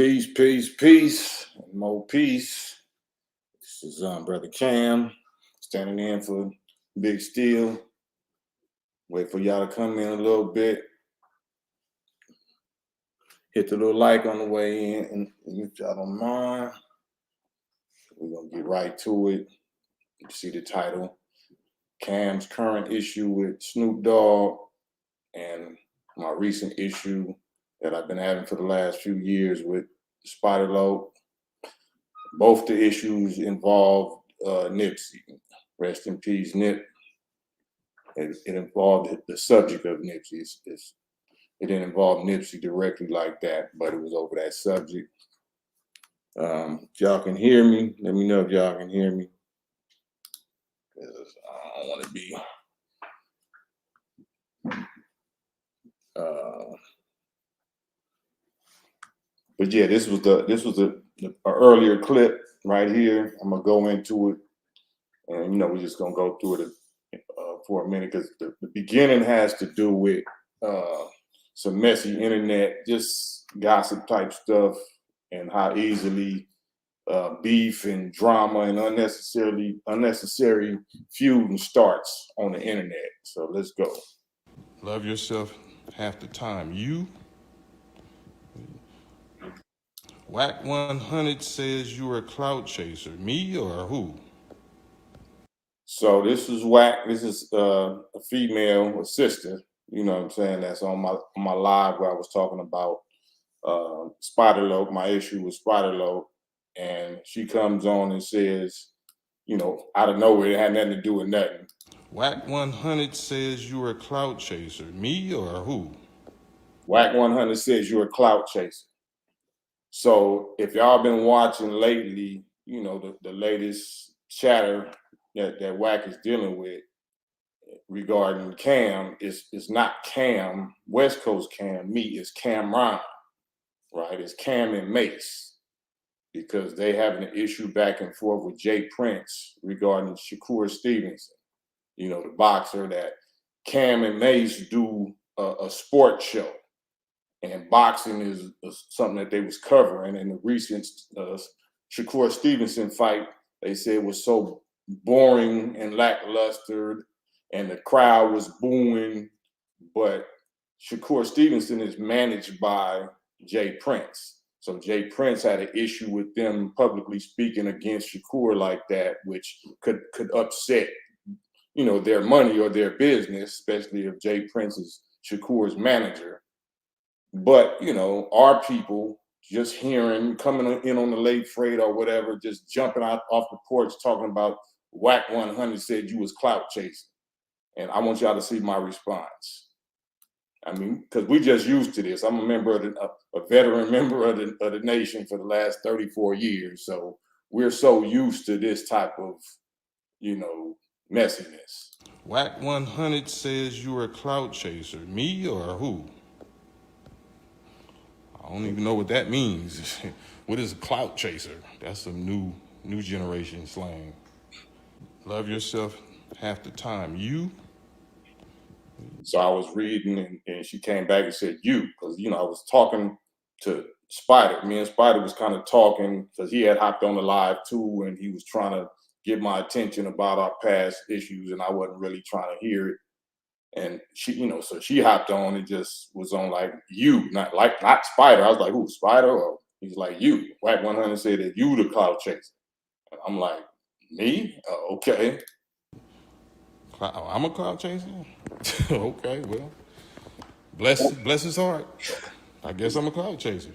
Peace, peace, peace, and more peace. This is Brother KAM standing in for Big Steel. Wait for y'all to come in a little bit. Hit the little like on the way in, and if y'all don't mind, we're gonna get right to it. You see the title: KAM's current issue with Snoop Dogg, and my recent issue that I've been having for the last few years with LOC. Both the issues involved Nipsey. Rest in peace, Nip. It involved the subject of Nipsey. It didn't involve Nipsey directly like that, but it was over that subject. If y'all can hear me, let me know if y'all can hear me. Because I don't want to be but yeah, this was the earlier clip right here. I'm gonna go into it, and we're just gonna go through it for a minute, because the beginning has to do with some messy internet, just gossip type stuff, and how easily beef and drama and unnecessary feuding starts on the internet. So let's go. Love yourself half the time. You? Whack 100 says you're a clout chaser. Me or who? So this is Whack. This is a female, a sister, you know what I'm saying, that's on my live where I was talking about LOC, my issue with LOC, and she comes on and says, out of nowhere, it had nothing to do with nothing. Whack 100 says you're a clout chaser. Me or who? Whack 100 says you're a clout chaser. So if y'all been watching lately, the latest chatter that Whack is dealing with regarding KAM is not KAM, West Coast KAM, me, it's Cameron, right? It's KAM and Mace, because they having an issue back and forth with Jay Prince regarding Shakur Stevenson, the boxer that KAM and Mace do a sports show. And boxing is something that they was covering. In the recent Shakur Stevenson fight, they said it was so boring and lackluster, and the crowd was booing. But Shakur Stevenson is managed by Jay Prince. So Jay Prince had an issue with them publicly speaking against Shakur like that, which could upset, their money or their business, especially if Jay Prince is Shakur's manager. But, our people just coming in on the late freight or whatever, just jumping out off the porch talking about Whack 100 said you was clout chasing. And I want y'all to see my response. I mean, because we just used to this. I'm a member of a veteran member of the nation for the last 34 years. So we're so used to this type of, messiness. Whack 100 says you're a clout chaser. Me or who? I don't even know what that means. What is a clout chaser? That's some new generation slang. Love yourself half the time. You? So I was reading, and she came back and said, you, because, I was talking to Spider. Me and Spider was kind of talking, because he had hopped on the live too, and he was trying to get my attention about our past issues, and I wasn't really trying to hear it. And she, so she hopped on and just was on like you, not Spider. I was like, who, Spider? Or he's like, you. Whack 100 said that you the clout chaser. And I'm like, me? Okay. I'm a clout chaser? Okay, well, bless his heart. I guess I'm a clout chaser.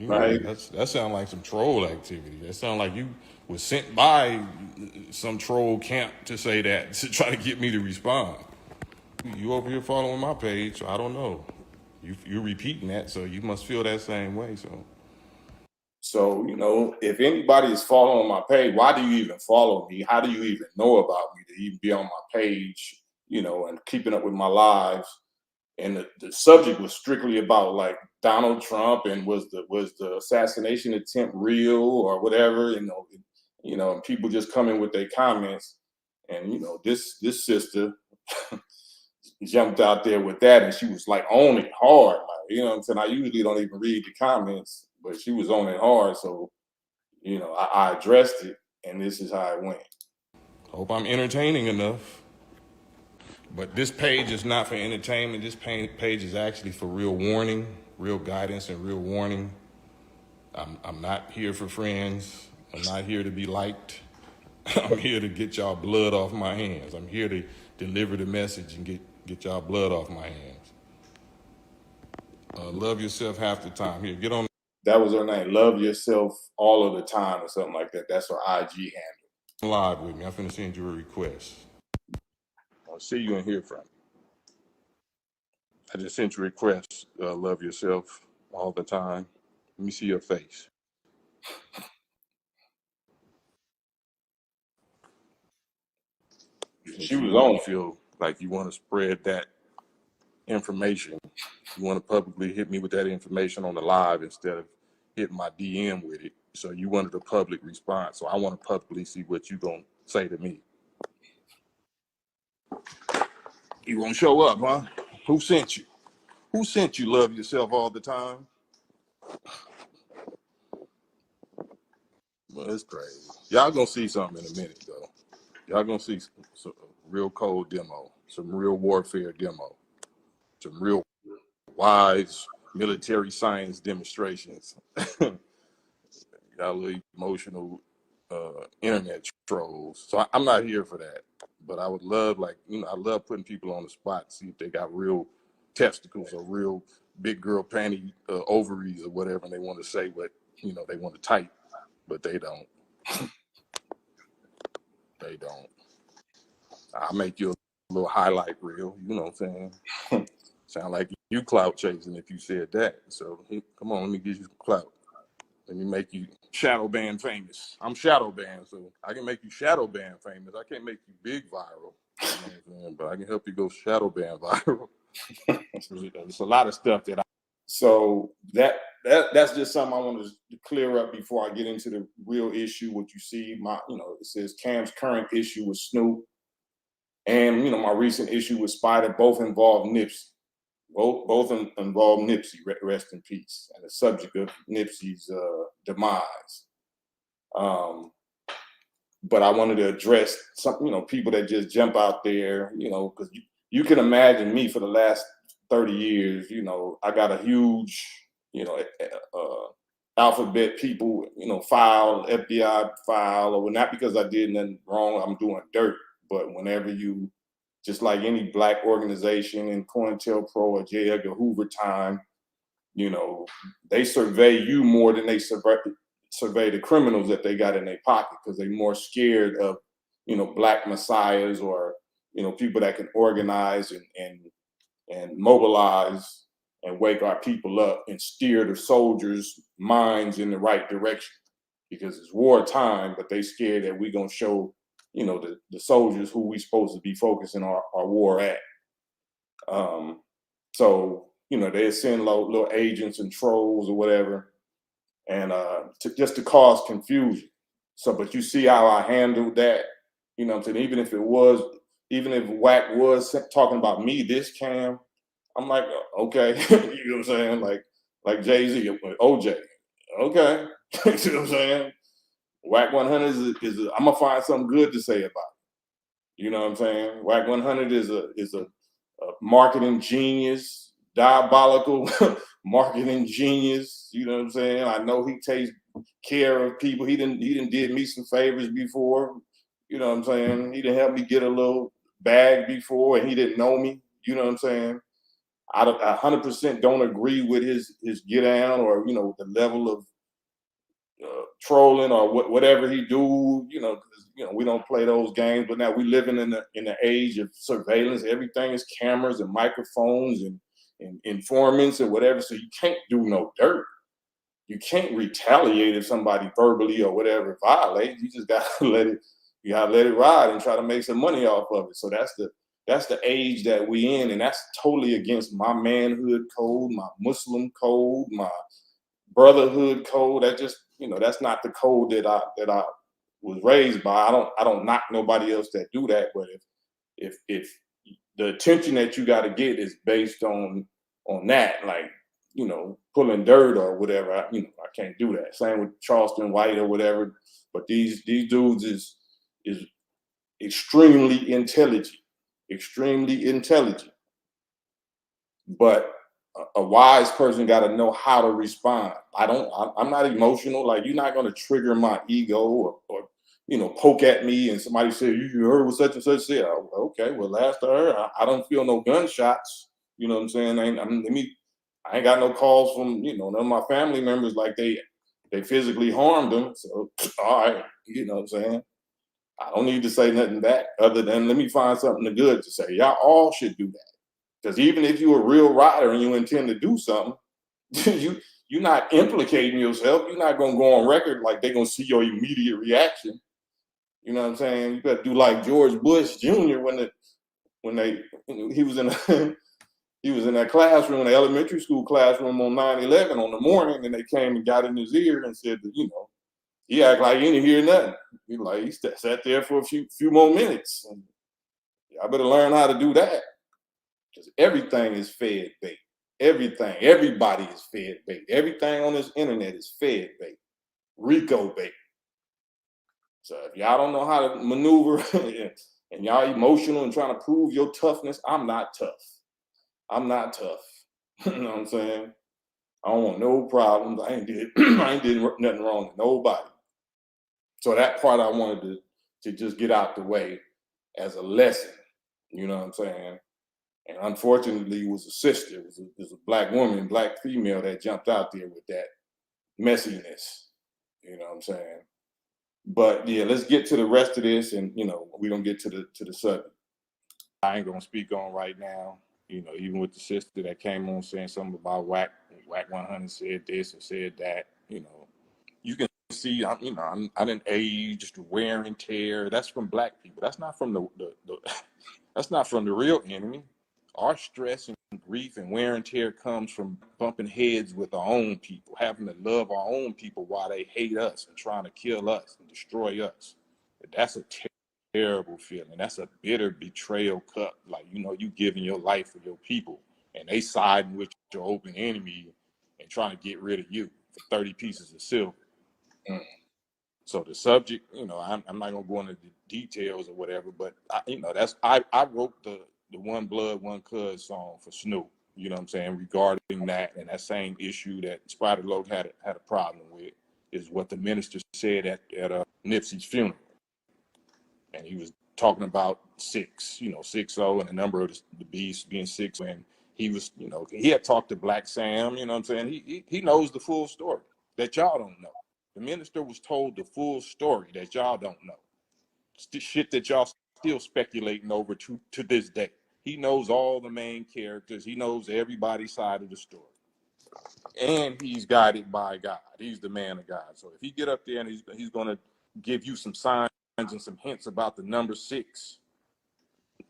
Right. That sounds like some troll activity. That sounds like you was sent by some troll camp to say that, to try to get me to respond. You over here following my page, so I don't know. You're repeating that, so you must feel that same way. So, if anybody is following my page, why do you even follow me? How do you even know about me to even be on my page, and keeping up with my lives? And the subject was strictly about like Donald Trump, and was the assassination attempt real or whatever, and people just come in with their comments. And this sister jumped out there with that, and she was like on it hard, like, what I'm saying. I usually don't even read the comments, but she was on it hard. So, you know, I addressed it, and this is how it went. Hope I'm entertaining enough. But this page is not for entertainment. This page is actually for real warning, real guidance, and real warning. I'm not here for friends. I'm not here to be liked. I'm here to get y'all blood off my hands. I'm here to deliver the message and get y'all blood off my hands. Love yourself half the time. Here, get on. That was her name. Love yourself all of the time, or something like that. That's her IG handle. Live with me. I'm finna send you a request. I'll see you and hear from you. I just sent you a request. Love yourself all the time. Let me see your face. She was on. Feel like you want to spread that information. You want to publicly hit me with that information on the live instead of hitting my DM with it. So you wanted a public response. So I want to publicly see what you gonna say to me. You gonna show up, huh? Who sent you? Who sent you love yourself all the time? Well, it's crazy. Y'all gonna see something in a minute, though. Y'all gonna see some real cold demo, some real warfare demo, some real wise military science demonstrations. Y'all little emotional internet trolls. So I'm not here for that. But I would love, like, you know, I love putting people on the spot, see if they got real testicles or real big girl panty ovaries or whatever, and they want to say what, you know, they want to type, but they don't. They don't. I'll make you a little highlight reel, you know what I'm saying? Sound like you clout chasing if you said that. So come on, let me give you some clout. Let me make you shadow ban famous. I'm shadow ban, so I can make you shadow ban famous. I can't make you big viral, you know what I'm saying? But I can help you go shadow ban viral. There's a lot of stuff that So that's just something I want to clear up before I get into the real issue. What you see, it says KAM's current issue with SNOOP, and my recent issue with Spider both involve Nipsey. Both involve Nipsey, rest in peace, and the subject of Nipsey's demise. But I wanted to address some, people that just jump out there, because you can imagine me for the last 30 years, I got a huge, alphabet people, file, FBI file, or not because I did nothing wrong, I'm doing dirt. But whenever you, just like any black organization in COINTELPRO or J. Edgar Hoover time, they survey you more than they survey the criminals that they got in their pocket, because they're more scared of, black messiahs or, people that can organize and mobilize and wake our people up and steer the soldiers' minds in the right direction, because it's wartime, but they scared that we gonna show, the soldiers who we supposed to be focusing our war at. So, they send little agents and trolls or whatever, and just to cause confusion. So, but you see how I handled that, what I'm saying? Even if Wack was talking about me, this KAM, I'm like, okay, you know what I'm saying? Like Jay-Z, OJ, okay, you know what I'm saying? Wack 100 I'm gonna find something good to say about it. You know what I'm saying? Wack 100 is a marketing genius, diabolical marketing genius. You know what I'm saying? I know he takes care of people. He didn't did me some favors before. You know what I'm saying? He didn't help me get a little bag before, and he didn't know me. You know what I'm saying? I 100% don't agree with his get down, or the level of trolling or whatever he do. We don't play those games. But now we living in the age of surveillance. Everything is cameras and microphones and informants and whatever. So you can't do no dirt. You can't retaliate if somebody verbally or whatever violates. You just gotta let it ride and try to make some money off of it. So that's the age that we in, and that's totally against my manhood code, my Muslim code, my brotherhood code. That just, that's not the code that I was raised by. I don't knock nobody else that do that, but if the attention that you got to get is based on that, like, you know, pulling dirt or whatever. I can't do that. Same with Charleston White or whatever. But these dudes is extremely intelligent, extremely intelligent. But a wise person got to know how to respond. I'm not emotional. Like, you're not going to trigger my ego or you know, poke at me and somebody say, you heard what such and such said. Okay, well, last I heard, I don't feel no gunshots. You know what I'm saying? I ain't got no calls from, you know, none of my family members like they physically harmed them. So, all right, you know what I'm saying? I don't need to say nothing back other than let me find something good to say. Y'all all should do that. Because even if you're a real rider and you intend to do something, you're not implicating yourself. You're not gonna go on record like they're gonna see your immediate reaction. You know what I'm saying? You better do like George Bush Jr. He was in he was in that classroom, the elementary school classroom on 9/11 on the morning, and they came and got in his ear and said that, you know, he act like he didn't hear nothing. He sat there for a few more minutes. And I better learn how to do that. Because everything is fed bait. Everything, everybody is fed bait. Everything on this internet is fed bait. Rico bait. So if y'all don't know how to maneuver and y'all emotional and trying to prove your toughness, I'm not tough. I'm not tough. You know what I'm saying? I don't want no problems. I ain't did nothing wrong to nobody. So that part I wanted to just get out the way as a lesson. You know what I'm saying? And unfortunately, it was a sister, it was a black woman, black female that jumped out there with that messiness. You know what I'm saying? But yeah, let's get to the rest of this, and you know, we're gonna get to the subject. I ain't gonna speak on right now. You know, even with the sister that came on saying something about whack 100 said this and said that. You know, you can see, I didn't age, the wear and tear. That's from black people. That's not from the that's not from the real enemy. Our stress and grief and wear and tear comes from bumping heads with our own people, having to love our own people while they hate us and trying to kill us and destroy us. That's a terrible feeling. That's a bitter betrayal cup. Like, you know, you giving your life for your people and they siding with your open enemy and trying to get rid of you for 30 pieces of silver. Mm. So the subject, you know, I'm not gonna go into the details or whatever, but I wrote the One Blood, One Cuz song for Snoop. You know what I'm saying, regarding that and that same issue that Spider Loc had a problem with is what the minister said at Nipsey's funeral, and he was talking about 6-0, and the number of the beast being 6, and he was, you know, he had talked to Black Sam. You know what I'm saying? He knows the full story that y'all don't know. The minister was told the full story that y'all don't know. Shit that y'all still speculating over to this day. He knows all the main characters. He knows everybody's side of the story. And he's guided by God. He's the man of God. So if he get up there and he's going to give you some signs and some hints about the number 6,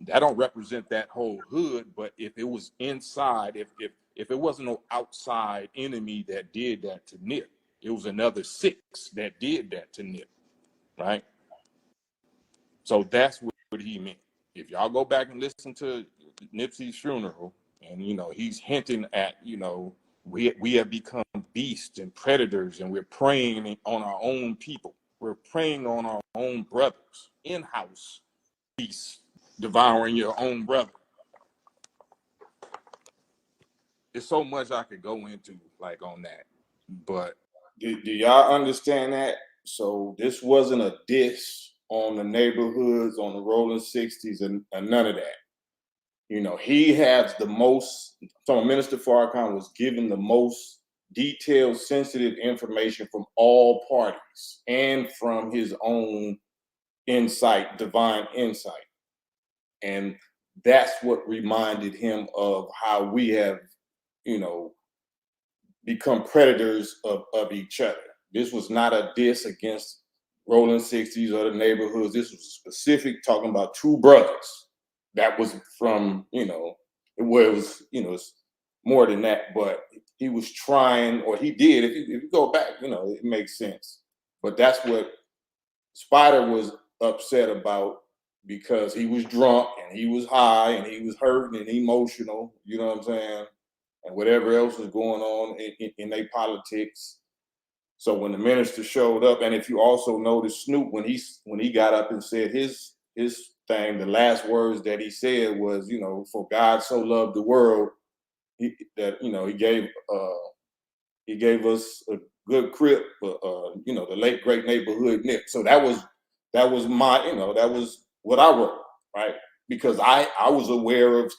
that don't represent that whole hood. But if it was inside, if it wasn't no outside enemy that did that to Nip, it was another 6 that did that to Nip, right? So that's what he meant. If y'all go back and listen to Nipsey's funeral, and you know, he's hinting at, you know, we have become beasts and predators, and we're preying on our own people. We're preying on our own brothers, in-house beasts, devouring your own brother. There's so much I could go into, like, on that, but do y'all understand that? So this wasn't a diss on the neighborhoods, on the rolling 60s, and none of that. You know, he has the most, so Minister Farrakhan was given the most detailed, sensitive information from all parties and from his own insight, divine insight. And that's what reminded him of how we have, you know, become predators of each other. This was not a diss against rolling 60s or the neighborhoods. This was specific talking about 2 brothers. That was from, you know, it was, you know, it's more than that, but he was trying, or he did, if you go back, you know, it makes sense. But that's what Spider was upset about, because he was drunk and he was high and he was hurting and emotional, you know what I'm saying? and whatever else was going on in their politics. So when the minister showed up, and if you also notice Snoop, when he got up and said his thing, the last words that he said was, for God so loved the world, that he gave us a good crib, the late great neighborhood Nip. So that was my, that was what I wrote, right? Because I was aware of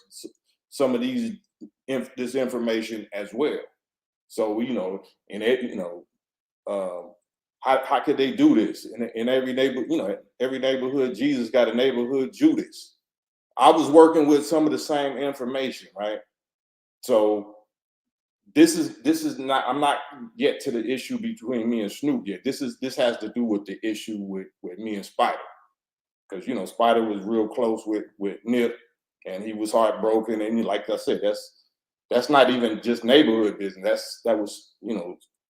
some of this information as well. So and it, how could they do this in every neighborhood? Every neighborhood, Jesus got a neighborhood Judas. I was working with some of the same information, right? So this is not, I'm not yet to the issue between me and Snoop yet. This has to do with the issue with me and Spider, because Spider was real close with Nip, and he was heartbroken, and like I said, that's not even just neighborhood business. That was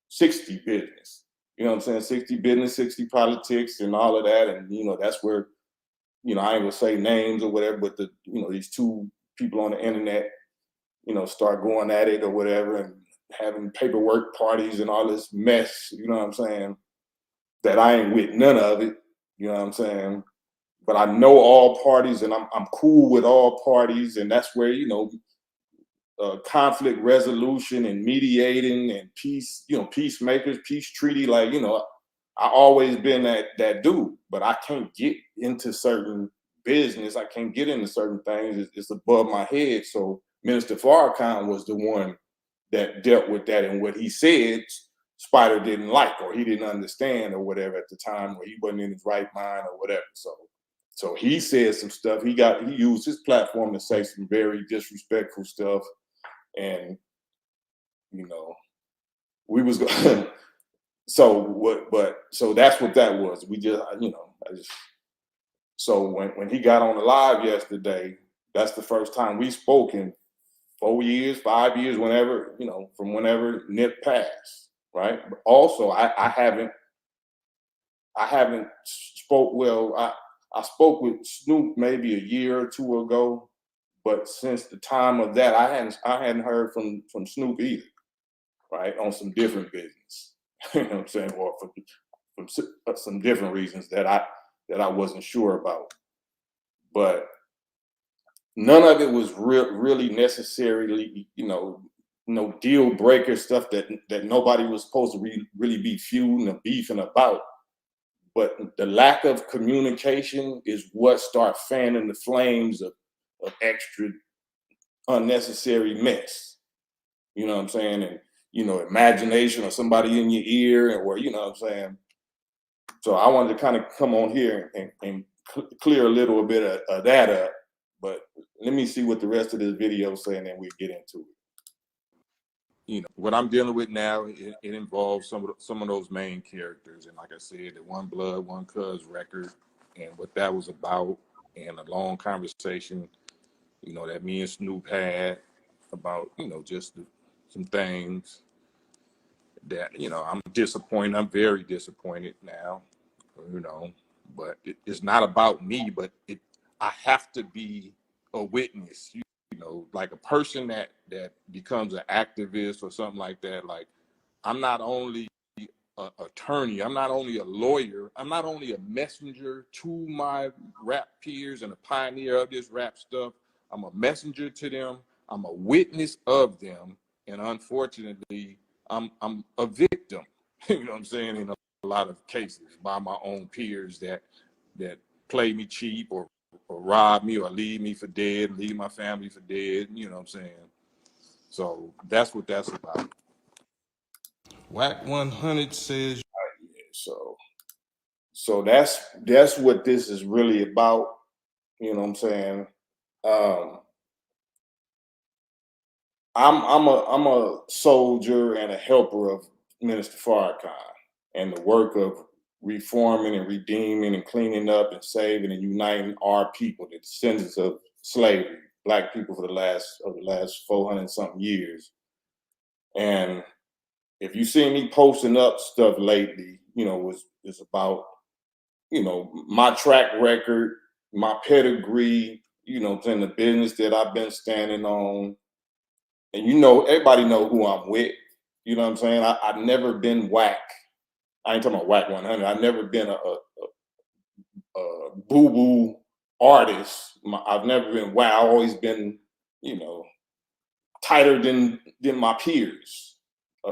60 business. You know what I'm saying? 60 business, 60 politics, and all of that, and that's where I ain't gonna say names or whatever, but these two people on the internet start going at it or whatever, and having paperwork parties and all this mess, you know what I'm saying, that I ain't with none of it, you know what I'm saying? But I know all parties, and I'm cool with all parties, and that's where, conflict resolution and mediating and peace, peacemakers, peace treaty, I always been that dude, but I can't get into certain business. I can't get into certain things. It's above my head. So Minister Farrakhan was the one that dealt with that, and what he said, Spider didn't like, or he didn't understand, or whatever at the time, or he wasn't in his right mind, or whatever. So he said some stuff. He used his platform to say some very disrespectful stuff, and we was so that's what that was. We just so when he got on the live yesterday, that's the first time we spoke in 4 years, 5 years, whenever, from whenever Nip passed, right? But also, I haven't spoke well. I spoke with Snoop maybe a year or two ago, but since the time of that, I hadn't heard from Snoop either, right? On some different business, you know what I'm saying, or from some different reasons that I wasn't sure about, but none of it was really necessarily, no deal breaker stuff that nobody was supposed to really be feuding or beefing about. But the lack of communication is what start fanning the flames of extra unnecessary mess. You know what I'm saying? And imagination, or somebody in your ear, or you know what I'm saying. So I wanted to kind of come on here and clear a little bit of that up. But let me see what the rest of this video is saying, and we get into it. What I'm dealing with now, it involves some of those main characters, and like I said, the One Blood, One Cuz record, and what that was about, and a long conversation, that me and Snoop had about, just some things that, I'm disappointed. I'm very disappointed now, but it's not about me, but I have to be a witness, like a person that becomes an activist or something like that. Like, I'm not only an attorney, I'm not only a lawyer, I'm not only a messenger to my rap peers and a pioneer of this rap stuff. I'm a messenger to them. I'm a witness of them, and unfortunately, I'm a victim. You know what I'm saying? In a lot of cases, by my own peers that play me cheap, or rob me, or leave me for dead, leave my family for dead. You know what I'm saying? So that's what that's about. Whack 100 says. So that's what this is really about. You know what I'm saying? I'm a soldier and a helper of Minister Farrakhan, and the work of reforming and redeeming and cleaning up and saving and uniting our people, the descendants of slavery, Black people, for the last 400 something years. And if you see me posting up stuff lately, it's about, my track record, my pedigree, in the business that I've been standing on, and you know, everybody know who I'm with. You know what I'm saying? I've never been whack. I ain't talking about whack 100. I've never been a boo boo artist. I've never been whack. I've always been, you know, tighter than my peers.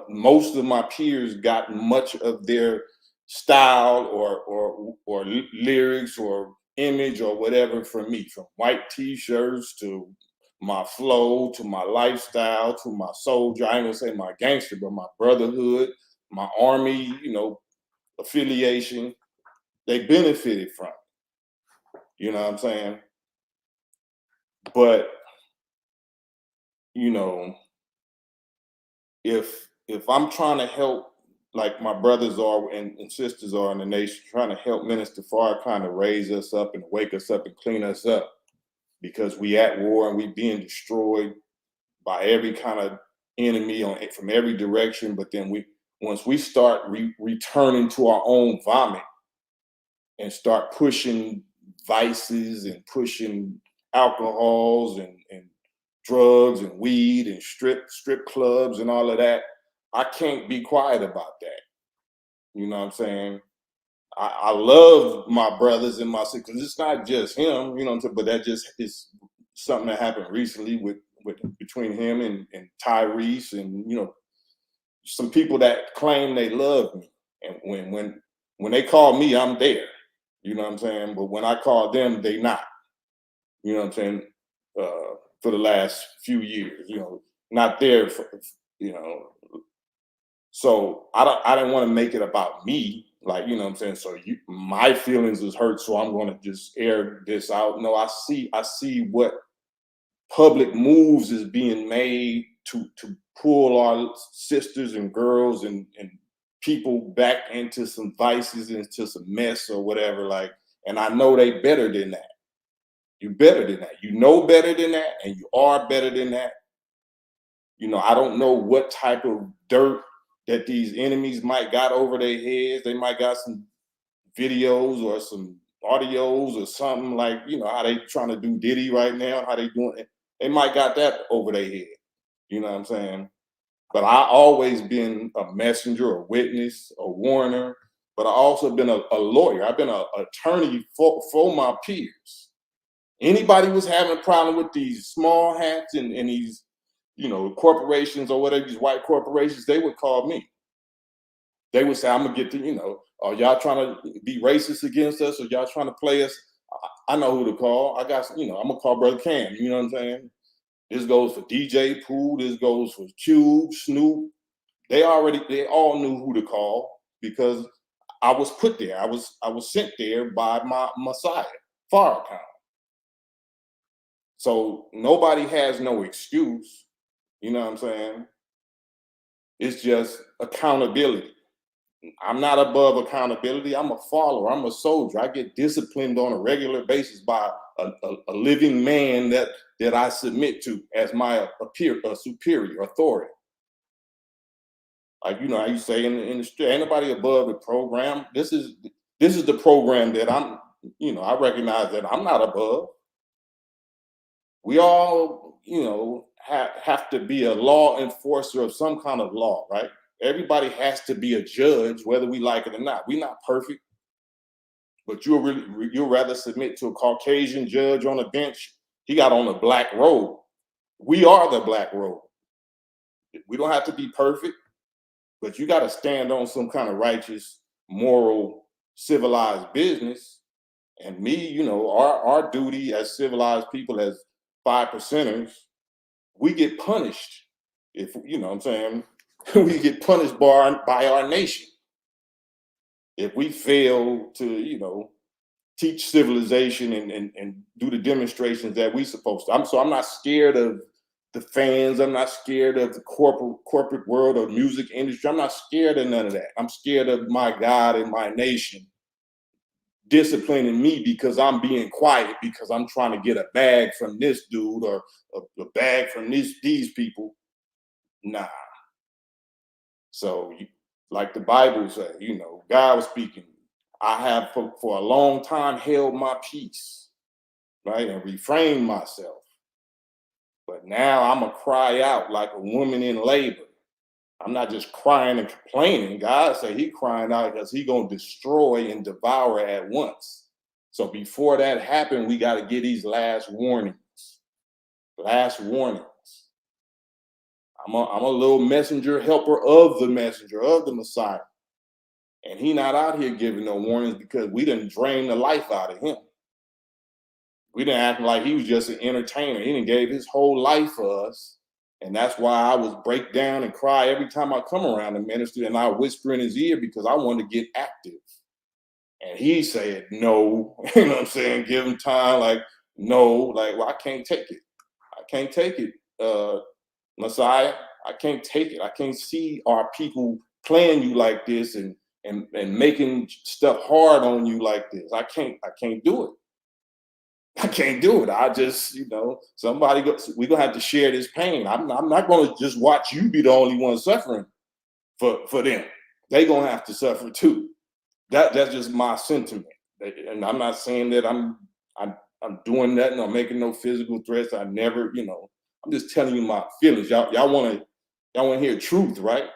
Most of my peers got much of their style or lyrics or image or whatever from me, from white t-shirts to my flow to my lifestyle to my soldier. I ain't gonna say my gangster, but my brotherhood, my army, you know, affiliation. They benefited from it. You know what I'm saying? But you know, if I'm trying to help, like my brothers are and sisters are in the nation, trying to help Minister Farrakhan to raise us up and wake us up and clean us up, because we at war and we being destroyed by every kind of enemy from every direction. But then once we start returning to our own vomit and start pushing vices and pushing alcohols and drugs and weed and strip clubs and all of that, I can't be quiet about that. You know what I'm saying? I love my brothers and my sisters. It's not just him, you know what I'm saying? But that just is something that happened recently with between him and Tyrese and, you know, some people that claim they love me. And when they call me, I'm there. You know what I'm saying? But when I call them, they not. You know what I'm saying? For the last few years, you know, not there for, you know. So I didn't want to make it about me, like, you know what I'm saying? So my feelings is hurt, so I'm going to just air this out. No, I see what public moves is being made to pull our sisters and girls and people back into some vices, into some mess or whatever. Like, and I know they better than that. You better than that. You know better than that, and you are better than that. You know, I don't know what type of dirt that these enemies might got over their heads. They might got some videos or some audios or something, like, you know, how they trying to do Diddy right now, how they doing it. They might got that over their head. You know what I'm saying? But I always been a messenger, a witness, a warner, but I also been a lawyer. I've been an attorney for my peers. Anybody was having a problem with these small hats and these, you know, corporations or whatever, these white corporations, they would call me. They would say, I'm gonna get to, you know, are y'all trying to be racist against us, or y'all trying to play us? I know who to call. I got, you know, I'm gonna call Brother KAM, you know what I'm saying? This goes for DJ Pooh, this goes for Cube, Snoop. They all knew who to call because I was put there. I was sent there by my Messiah, Farrakhan. So nobody has no excuse. You know what I'm saying? It's just accountability. I'm not above accountability. I'm a follower. I'm a soldier. I get disciplined on a regular basis by a living man that I submit to as my superior authority. Like, you know how you say in the street, ain't nobody above the program. This is the program that I'm. You know, I recognize that I'm not above. We all, you know, have to be a law enforcer of some kind of law, right? Everybody has to be a judge, whether we like it or not. We're not perfect, but you'll rather submit to a Caucasian judge on a bench. He got on a black robe. We are the black robe. We don't have to be perfect, but you got to stand on some kind of righteous, moral, civilized business. And me, you know, our duty as civilized people, as 5%ers, we get punished. If, you know what I'm saying, we get punished by our nation if we fail to, you know, teach civilization and do the demonstrations that we supposed to. I'm not scared of the fans. I'm not scared of the corporate world or music industry. I'm not scared of none of that. I'm scared of my God and my nation disciplining me because I'm being quiet, because I'm trying to get a bag from this dude or a bag from these people. Nah. So, like the Bible says, you know, God was speaking. I have for a long time held my peace, right, and refrained myself. But now I'm going to cry out like a woman in labor. I'm not just crying and complaining. God said he crying out because he going to destroy and devour at once. So before that happened, we got to get these last warnings. Last warnings. I'm a little messenger, helper of the messenger, of the Messiah. And he not out here giving no warnings because we done drained the life out of him. We didn't act like he was just an entertainer. He done gave his whole life for us. And that's why I was break down and cry every time I come around the minister, and I whisper in his ear because I want to get active. And he said, no, you know what I'm saying? Give him time. Like, no, like, well, I can't take it. I can't take it, Messiah. I can't take it. I can't see our people playing you like this and making stuff hard on you like this. I can't do it. I can't do it. I just, we're gonna have to share this pain. I'm not gonna just watch you be the only one suffering for them. They gonna have to suffer too. That's just my sentiment. And I'm not saying that I'm doing nothing or making no physical threats. I never, I'm just telling you my feelings. Y'all wanna hear truth, right?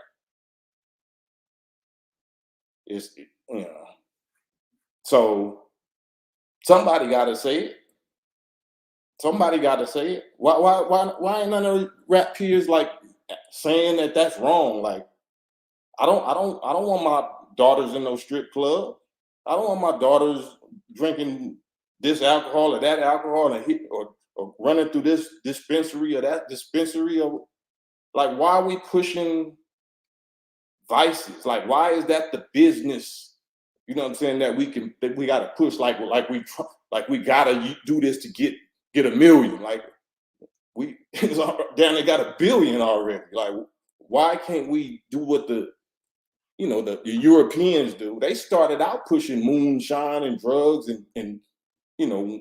So somebody gotta say it. Somebody got to say it. Why ain't none of the rap peers like saying that that's wrong? Like, I don't want my daughters in no strip club. I don't want my daughters drinking this alcohol or that alcohol or running through this dispensary or that dispensary. Or like, why are we pushing vices? Like, why is that the business? You know what I'm saying? That we got to push like we got to do this to get $1 million. Like we damn, they got $1 billion already. Like, why can't we do what the Europeans do? They started out pushing moonshine and drugs and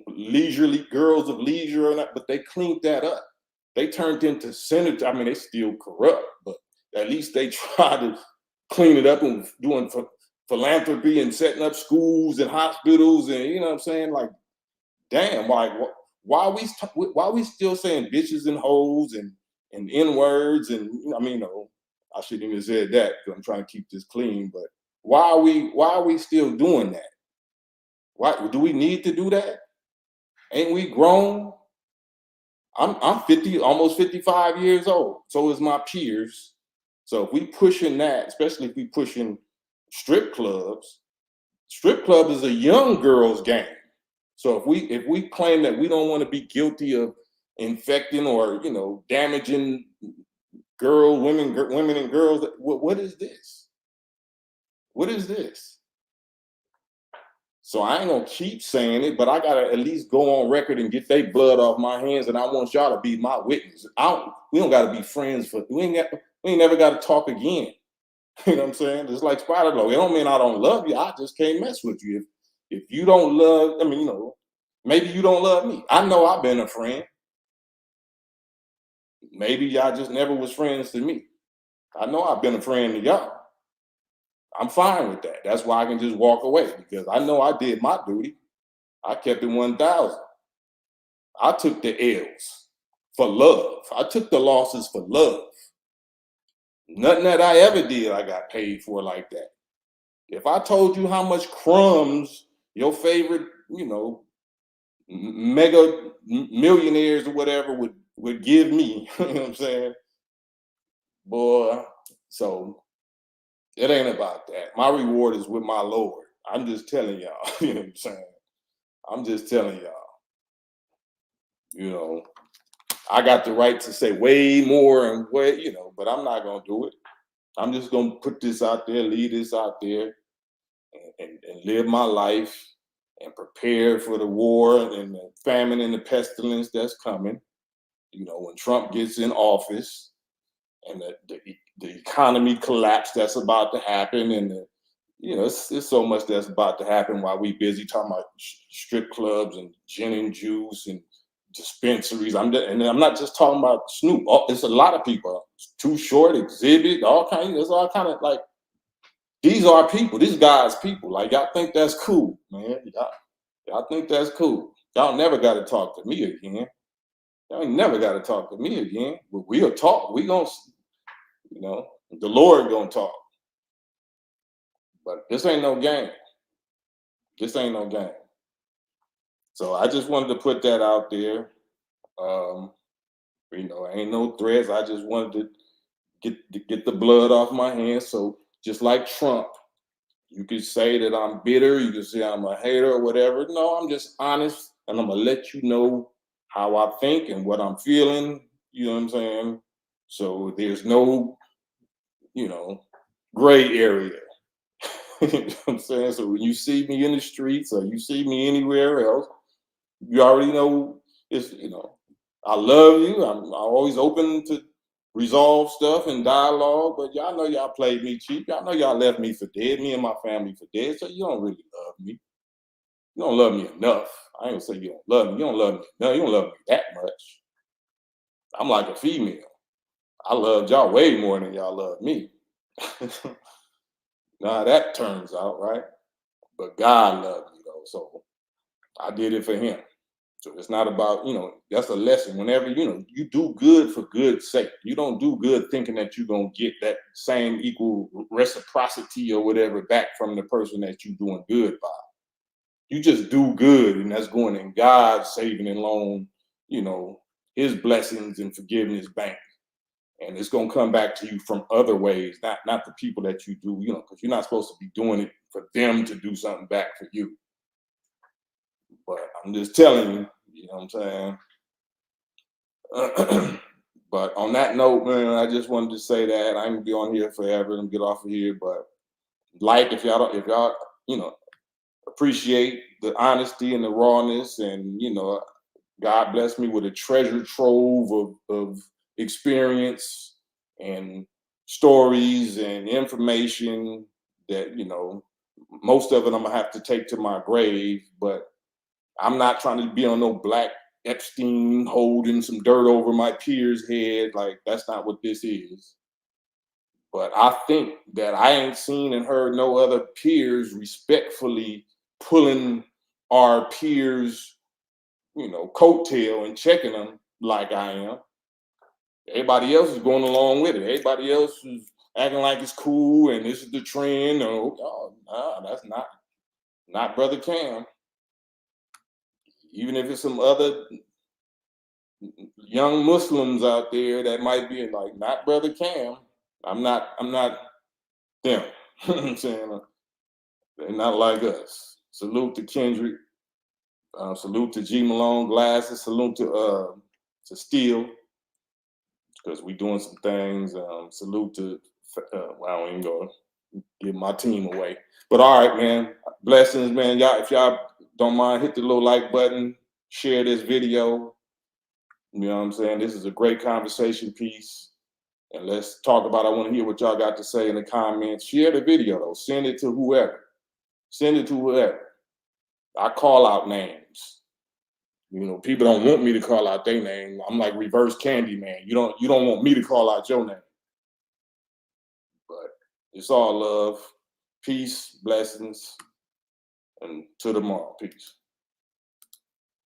leisurely girls of leisure, but they cleaned that up. They turned into senators. I mean, they still corrupt, but at least they tried to clean it up and doing philanthropy and setting up schools and hospitals and you know what I'm saying? Like, damn, like why are we still saying bitches and hoes and N-words and I shouldn't even said that because I'm trying to keep this clean, but why are we still doing that? Why do we need to do that? Ain't we grown? I'm 50, almost 55 years old. So is my peers. So if we pushing that, especially if we pushing strip club is a young girl's game. So if we claim that we don't want to be guilty of infecting or damaging women and girls, what is this? What is this? So I ain't gonna keep saying it, but I gotta at least go on record and get their blood off my hands, and I want y'all to be my witness. We don't gotta be friends we ain't never gotta talk again. You know what I'm saying? Just like Spider Glow. It don't mean I don't love you. I just can't mess with you. If you don't love, maybe you don't love me. I know I've been a friend. Maybe y'all just never was friends to me. I know I've been a friend to y'all. I'm fine with that. That's why I can just walk away because I know I did my duty. I kept it 1,000. I took the L's for love. I took the losses for love. Nothing that I ever did I got paid for like that. If I told you how much crumbs your favorite, mega millionaires or whatever would give me, you know what I'm saying? Boy, so it ain't about that. My reward is with my Lord. I'm just telling y'all, you know what I'm saying? I'm just telling y'all, I got the right to say way more and way, but I'm not gonna do it. I'm just gonna put this out there, leave this out there, and live my life and prepare for the war and the famine and the pestilence that's coming. When Trump gets in office and the economy collapse that's about to happen, and it's so much that's about to happen while we busy talking about strip clubs and gin and juice and dispensaries. And I'm not just talking about Snoop. It's a lot of people. Too Short, Exhibit, all kinds. There's all kind of like these are people. These guys, people. Like y'all think that's cool, man. Y'all think that's cool. Y'all never got to talk to me again. Y'all ain't never got to talk to me again. But we'll talk. We gonna, you know, the Lord gonna talk. But this ain't no game. This ain't no game. So I just wanted to put that out there. Um, you know, ain't no threats. I just wanted to get the blood off my hands. So just like Trump, you could say that I'm bitter. You could say I'm a hater or whatever. No, I'm just honest, and I'm gonna let you know how I think and what I'm feeling. You know what I'm saying? So there's no, you know, gray area. You know what I'm saying? So when you see me in the streets or you see me anywhere else, you already know it's, you know, I love you. I'm always open to resolve stuff and dialogue, but y'all know y'all played me cheap. Y'all know y'all left me for dead, me and my family for dead. So you don't really love me. You don't love me enough. I ain't gonna say you don't love me. You don't love me enough. You don't love me that much. I'm like a female. I love y'all way more than y'all love me. Now that turns out, right? But God loved me though. So I did it for him. So it's not about, you know, that's a lesson. Whenever, you know, you do good for good's sake. You don't do good thinking that you're going to get that same equal reciprocity or whatever back from the person that you're doing good by. You just do good, and that's going in God's saving and loan, you know, his blessings and forgiveness bank. And it's going to come back to you from other ways, not the people that you do, you know, because you're not supposed to be doing it for them to do something back for you. But I'm just telling you, you know what I'm saying? But on that note, man, I just wanted to say that I ain't gonna be on here forever and get off of here. But like, if y'all, you know, appreciate the honesty and the rawness, and you know, God bless me with a treasure trove of experience and stories and information that, you know, most of it I'm gonna have to take to my grave. But I'm not trying to be on no black Epstein holding some dirt over my peer's head. Like, that's not what this is. But I think that I ain't seen and heard no other peers respectfully pulling our peers, you know, coattail and checking them like I am. Everybody else is going along with it. Everybody else is acting like it's cool and this is the trend. Oh, nah, that's not Brother KAM. Even if it's some other young Muslims out there that might be like, not Brother KAM. I'm not them. You know what I'm saying? They're not like us. Salute to Kendrick. Salute to G Malone Glasses. Salute to Steel, because we doing some things. Salute to well, I don't even go give my team away. But all right, man. Blessings, man. Y'all, if y'all don't mind, hit the little like button, share this video. You know what I'm saying? This is a great conversation piece. And let's talk about it. I want to hear what y'all got to say in the comments. Share the video, though. Send it to whoever. Send it to whoever. I call out names. You know, people don't want me to call out their name. I'm like reverse Candyman. You don't want me to call out your name. But it's all love, peace, blessings, and to tomorrow. Peace.